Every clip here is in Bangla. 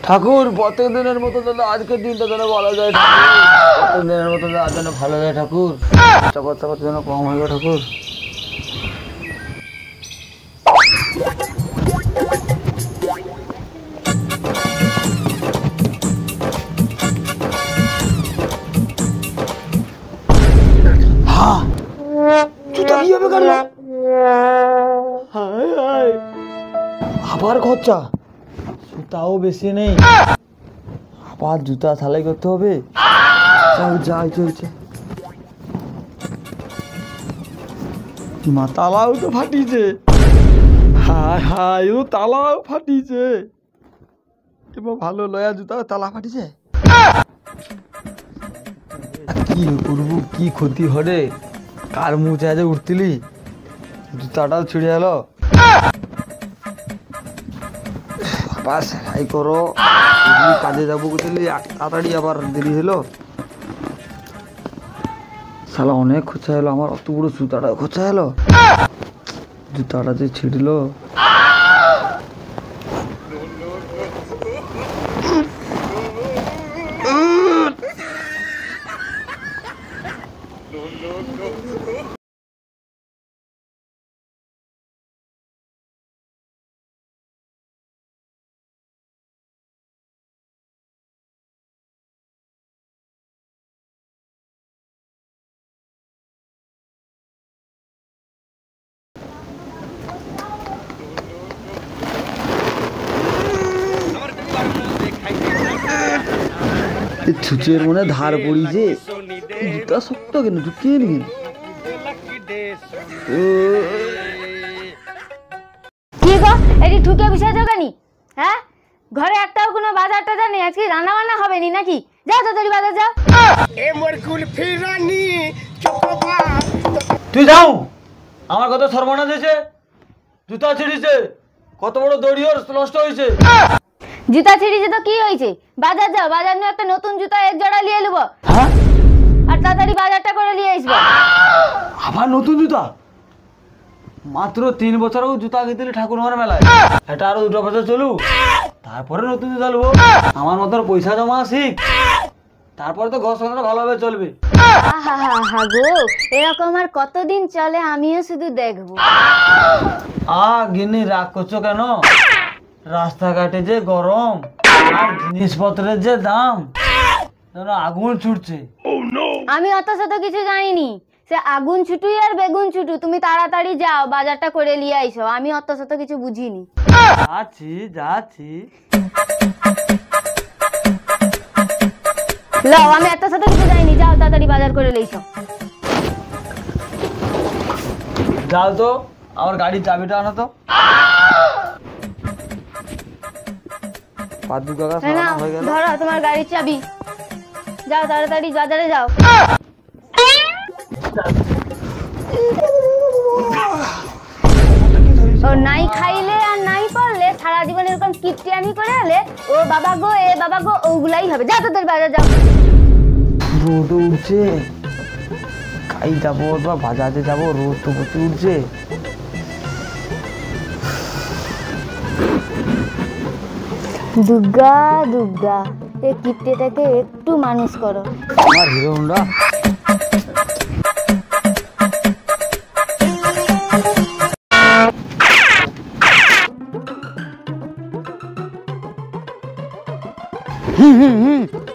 ঠাকুর প্রত্যেক দিনের মতো যেন আজকের দিনটা যেন ভালো যায় ঠাকুর, প্রত্যেক দিনের মতো আজ যেন ভালো যায় ঠাকুর, খরচা যেন কম হয়ে যায় ঠাকুর। জুতা কিভাবে কাটলো? আবার খরচা, জুতাও বেশি নেই, আবার জুতা সেলাই করতে হবে। যাই চলছে, তালাও তো ফাটিছে। হায় হায়, ও তালাও ফাটিছে। এবার ভালো লয়া জুতা তালা ফাটিছে, কি করবো? কি ক্ষতি হরে? কার মুখে আজ উঠতিলি, জুতাটাও ছিঁড়ে গেল। আবার সেলাই করো, কাজে যাবো বুঝলি, তাড়াতাড়ি আবার দেরি হলো। শালা অনেক খরচা হলো আমার, অত বড় জুতাটা খরচা হলো, জুতাটা যে ছিঁড়লো। ছুচের মনে ধার পড়িছে, জুতা শক্ত কেন, ঢুকিয়ে নি কেন? কি গো, এটি ঠুকে বসে যাও কেন? হ্যাঁ, ঘরে একটাও কোনো বাজার টাজার নেই, আজকে রান্না বান্না হবে নি নাকি? যাও তাড়াতাড়ি বাজার যাও। তুই যাও, আমার কত সর্বনাশ হয়েছে, জুতা ছিঁড়িছে, কত বড় দড়িও নষ্ট হয়েছে। জুতা ছিঁড়িছে তো কি হয়েছে? বাজার যাও, বাজার নিয়ে একটা নতুন জুতা এক জোড়া নিয়ে নেবো। হ্যাঁ, আর তাড়াতাড়ি বাজারটা করে নিয়ে আসবো। আবার নতুন জুতা? মাত্র 3 বছরও জুতা কিনতে ঠাকুর আমার মেলায়, এটা আরো 2 বছর চলুক, তারপরে নতুন জুতা নেবো। আমার মতন পয়সা জমা শিখ, তারপরে তো ঘর সংসার ভালোভাবে চলবে। গো, এরকম আর কতদিন চলে আমিও শুধু দেখবো। গিন্নি রাগ করছো কেন? রাস্তাঘাটে যে গরম আর জিনিসপত্রের যে দাম, আগুন ছুটছে। আমি অত শত কিছু জানিনি, সে আগুন ছুটুই আর বেগুন ছুটু, তুমি তাড়াতাড়ি যাও বাজারটা করে নিয়ে আইসো, আমি অত শত কিছু বুঝিনি। যাচ্ছি। লও, আমি এত শত কিছু জানিনি, যাও তাড়াতাড়ি বাজার করে লইছো। যাও তো, আমার গাড়ির চাবিটা আনো তো। ধরো তোমার গাড়ির চাবি, যাও তাড়াতাড়ি বাজারে যাও। ও নাই খাইলে আর নাই পড়লে সারা জীবন এরকম কিপটিয়ানি করে এলে ও বাবা গো এ বাবা গো ওগুলাই হবে। যাও তোদের বাজার যাও। রোদ উঠছে, খাই যাবো বা বাজারে যাবো, রোদ তো প্রচুর উঠছে। দুর্গা দুর্গা, এই কিপটেটাকে একটু মানুষ করো। আমার হিরো হোন্ডা।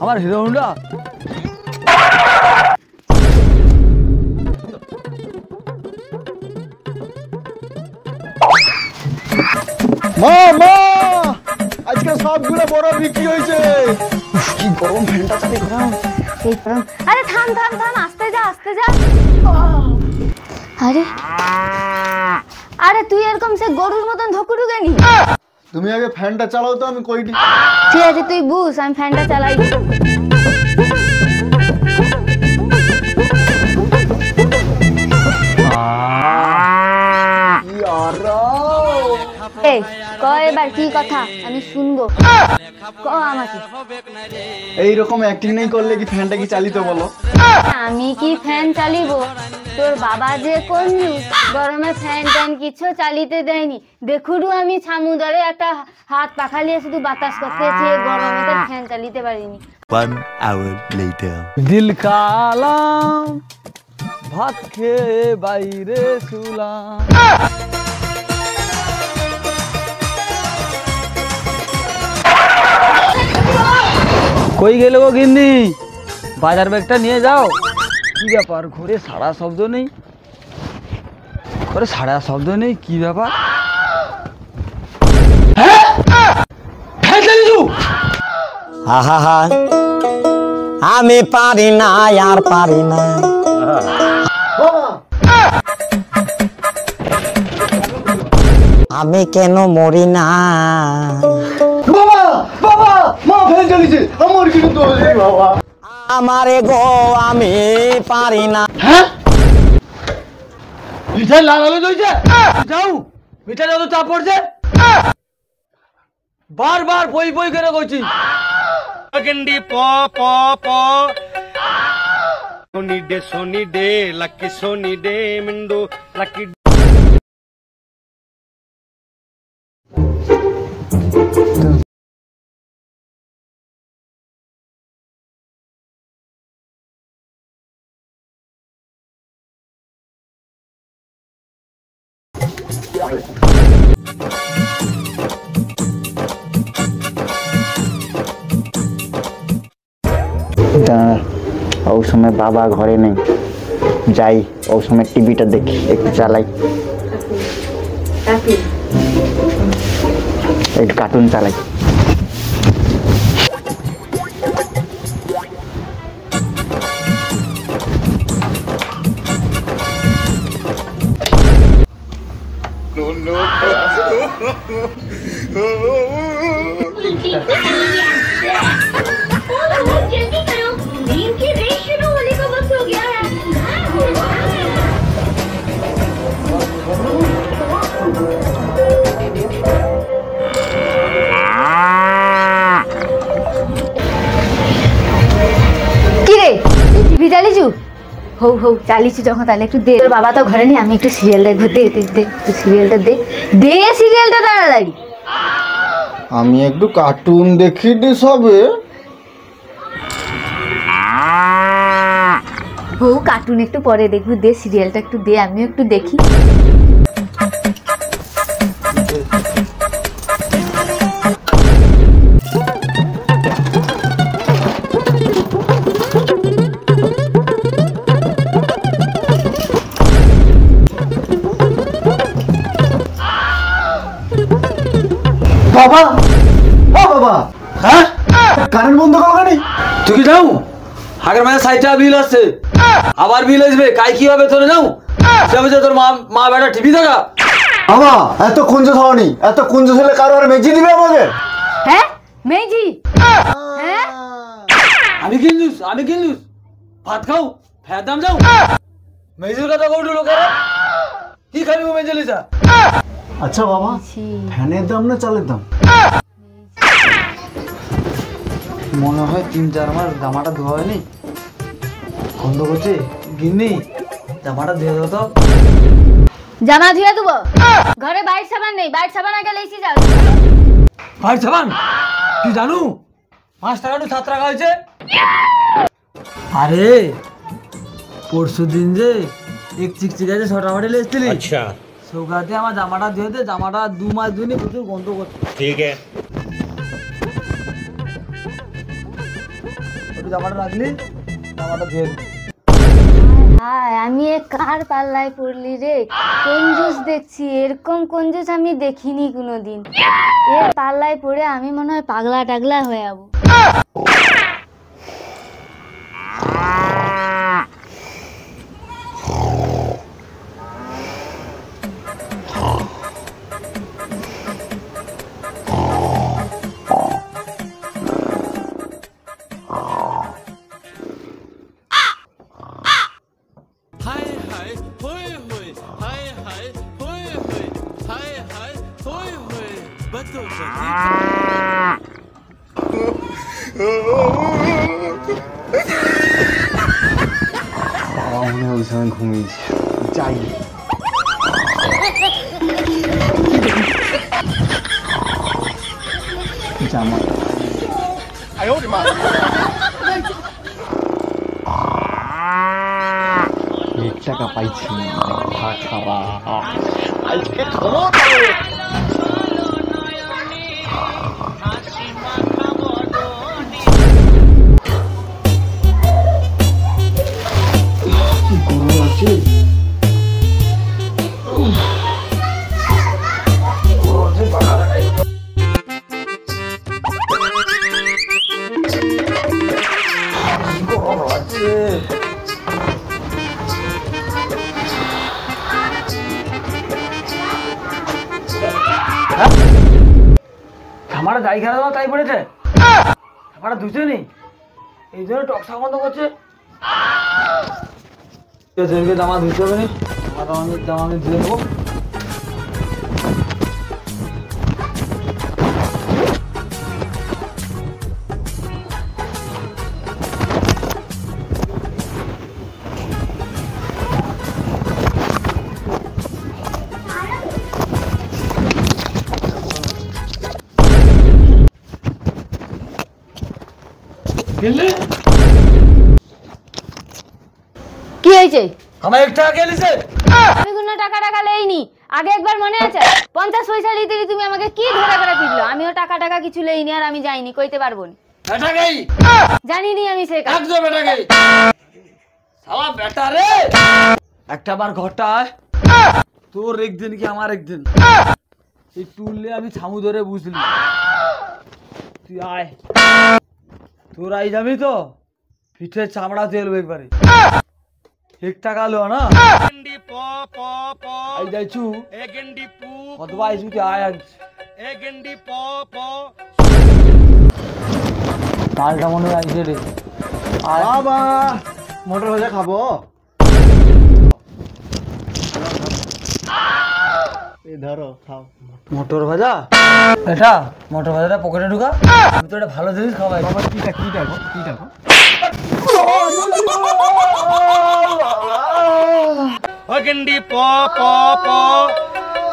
আমার হিরো হোন্ডা। মা মা, আজকে সবগুলো বড় বিক্রি হয়েছে। কি গরম, ফ্যানটা চালিয়ে ঘোরাও। এই গরম, আরে থাম থাম থাম, আস্তে যা আস্তে যা। আরে আরে তুই এরকম সে গরুর মতন ধকুরু গেনি? তুমি আগে ফ্যানটা চালাও তো, আমি কইটি। ঠিক আছে তুই বুঝ, আমি ফ্যানটা চালাই। ক এবার কি কথা, আমি শুনবো, ক আমাকে। এইরকম অ্যাক্টিং নেই করলে কি ফ্যানটা কি চালিতে বলো? আমি কি ফ্যান চালিব? তোর বাবা যে কঞ্জুস, গরমে ফ্যান ট্যান কিছু চালিতে দেয়নি। দেখুরু আমি ছামুদারে একটা হাত পাখালিয়ে শুধু বাতাস করতেছি, গরমে তো ফ্যান চালিতে পারিনি। 1 hour later. দিল কালাম ভাত খেয়ে বাইরে শুলাম। কই গেলে গো গিন্নি? বাজার ব্যাগটা নিয়ে যাও। কি ব্যাপার, ঘরে সারা শব্দ নেই? ঘরে সারা শব্দ নেই, কি ব্যাপার? হ্যাঁ হ্যাঁ চালিছু। আহা আমি পারি না, আর পারি না। আমি কেন মরি না? বাবা বাবা, মা ফ্যান চালিয়েছে, আমার কিন্তু দোষ নেই বাবা। আমারে গো আমি পারি না। হ্যাঁ মিঠাই লাল আলো জ্বলছে, যাও মিঠাই যত চাপ পড়ছে। বারবার পই পই করে কইছি। গন্ডি প প প সোনি ডে লাকি সোনি ডে মিন্ডু লাকি। ওই সময় বাবা ঘরে নেই, যাই ওই সময় টিভিটা দেখি, একটু চালাই, একটু কার্টুন চালাই। जल्दी करो, नींद की रेस शुरू होने का वक्त हो गया है। কি রে, তুই টিভি চালিছু? হৌ হৌ চালিছু যখন তাহলে একটু দে। তোর বাবা তো ঘরে নেই, আমি একটু সিরিয়াল দেখবো। দে দে দে, তুই সিরিয়ালটা দে, দে সিরিয়ালটা তাড়াতাড়ি। আমি একটু কার্টুন দেখি রে সবে। হৌ কার্টুন একটু পরে দেখবো, দে সিরিয়ালটা একটু দে, আমিও একটু দেখি। বাবা ও বাবা, হ্যাঁ কারেন্ট বন্ধ করো কেন? তুই কি যাও? আগের মাসে 60 টাকা বিল আসছে, আবার বিল আসবে, কাই কি হবে তোরে যাও? সে বলছে তোর মা বেটা টিভি দেখা। বাবা এত কুঞ্জ হওনি, এত কুঞ্জ হলে কারো আর মেজি দিবে আমাকে? হ্যাঁ মেজি, হ্যাঁ আমি কিনলুস ভাত খাও, ফের দাম যাও। মেজির কথা কৌটু লোকেরা কি খাবি ও মেজেলিসা? আচ্ছা বাবা, ফ্যানের দাম না চালের দাম? মনে হয় 3-4 মাস জামাটা ধোয়া হয়নি, গন্ধ করছে। গিন্নি জামাটা ধুয়ে দাও তো। জামা ধুয়ে দেবো, ঘরে বাইর সাবান নেই, বাইর সাবান আগে লেছি যাও। ভাই সাবান তুই জানু 5 টাকা টু 7 টাকা হয়েছে। আরে পরশু দিন যে এক চিকচিকা যে ছটা বাড়ি লেছিলি, अच्छा সৌগাতে আমার জামাটা ধুয়ে দে। জামাটা 2 মাস ধুইনি, প্রচুর গন্ধ করছে। ठीक है। জামাটা রাখলি, জামাটা ধুয়ে দে। হায় আমি এ কার পাল্লায় পড়লি রে? কঞ্জুস দেখছি, এরকম কঞ্জুস আমি দেখিনি কোনোদিন। এর পাল্লায় পড়ে আমি মনে হয় পাগলা টাগলা হয়ে যাবো। বাবা মনে হয় ওই সময় ঘুমিয়েছে, যাই। জামা 1 টাকা পাইছি, মাথা খারাপ। আজকে খাবো তো। কি গরম আছে। আমার জায়গা দেওয়া তাই পড়েছে, আমার ধুছে নি, এই জন্য টকসা বন্ধ করছে। জামা ধুতে হবে নি, জামা আমি ধুয়ে দেবো। কি হয়েছে? আমার 1 টাকা কে লিছে? আমি কোনো টাকা লেইনি। আগে একবার মনে আছে 50 পয়সা দিতে তুমি আমাকে কি ধরে করে পিটলো? আমিও টাকা কিছু লেইনি, আর আমি যাইনি, কইতে পারবো না। এটা গাই জানি নি আমি সে কাজ। একদম এটা গাই শালা বেটা রে, একটা বার ঘরটা আয়, তোর একদিন কি আমার একদিন, এই টুললে আমি ছামু ধরে বুঝলি, তুই আয়, তোর আই যাবি তো পিঠের চামড়া তেলবে একবারে। 1 টাকা লো না গেন্ডি প প প আই যাইছু এ গেন্ডি পু কতবা আইছু তুই আয় আজ এ গেন্ডি প প কালটা মনে হয় আইছে রে। আয় বাবা মটর ভাজা খাবো? এই ধরো খাও। মটর ভাজা, এটা মটর ভাজাটা পকেটে ঢুকা, আমি তো এটা ভালো জিনিস খাওয়াই। বাবা কি টাকা কি টাকা? ও গেন্ডি প প প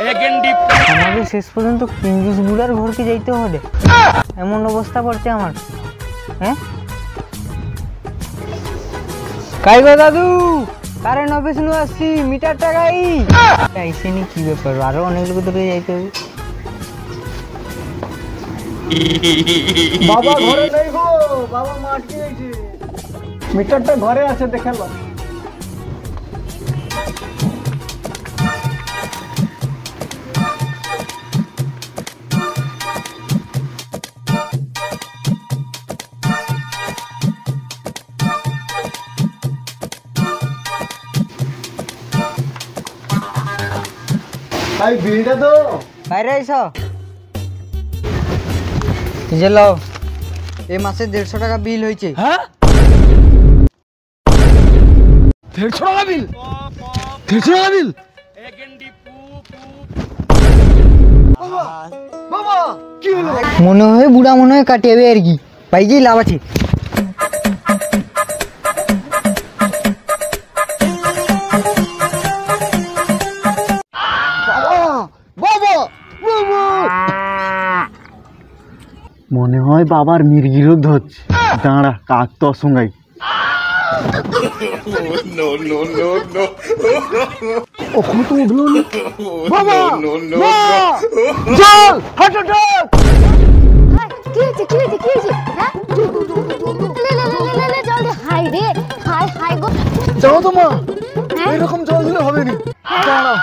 এ গেন্ডি আমাকে শেষ পর্যন্ত পিঞ্জুস বুড়ার ঘরকে যাইতে হবে, এমন অবস্থা পড়ছে আমার। হ্যাঁ কাই গো দাদু, কারেন্ট অফিস নু আসছি, মিটার টাকাই আইসেনি, কি ব্যাপার, আরো অনেক লোক ধরে যাইতে হবে। বাবা ঘরে নেই গো, বাবা মাঠে গেছে। মিটারটা ঘরে আছে, দেখে লো। ভাই বিলটা তো বাইরে আইসো, যে লও, এই মাসে 150 টাকা বিল হয়েছে। হ্যাঁ 150 টাকা বিল, 150 টাকা বিল। এ গেন্ডি পু পু বাবা কি হলো? মনে হয় বুড়া মনে হয় কাটিয়ে আর কি, পাইজেই লাভ আছে। মনে হয় বাবার মির্গিরও ধরছে, দাঁড়া কাক তো সঙ্গাই। ওখানে তো উঠলো না বাবা, চল হাঁটো চল। কি হয়েছে? হ্যাঁ লে জলদি, হাই রে, হাই গো। যাও তো মা, হ্যাঁ? এরকম জল দিলে হবে না, দাঁড়া।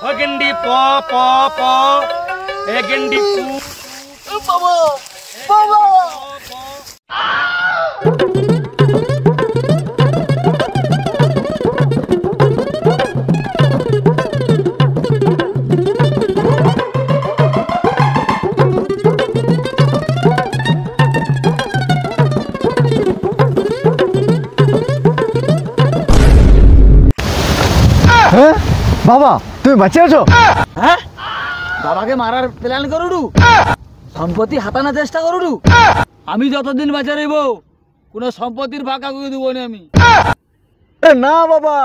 ও গেন্ডি প প প এ গেন্ডি পু বাবা বাবা বাবা তুমি বাঁচে আছো? হ্যাঁ বাবাকে মারার প্ল্যান করুডু, সম্পত্তি হাতানোর চেষ্টা করুডু। আমি যতদিন বেঁচে রইব কোনো সম্পত্তির ভাগ কাউকে দেবো না আমি। না বাবা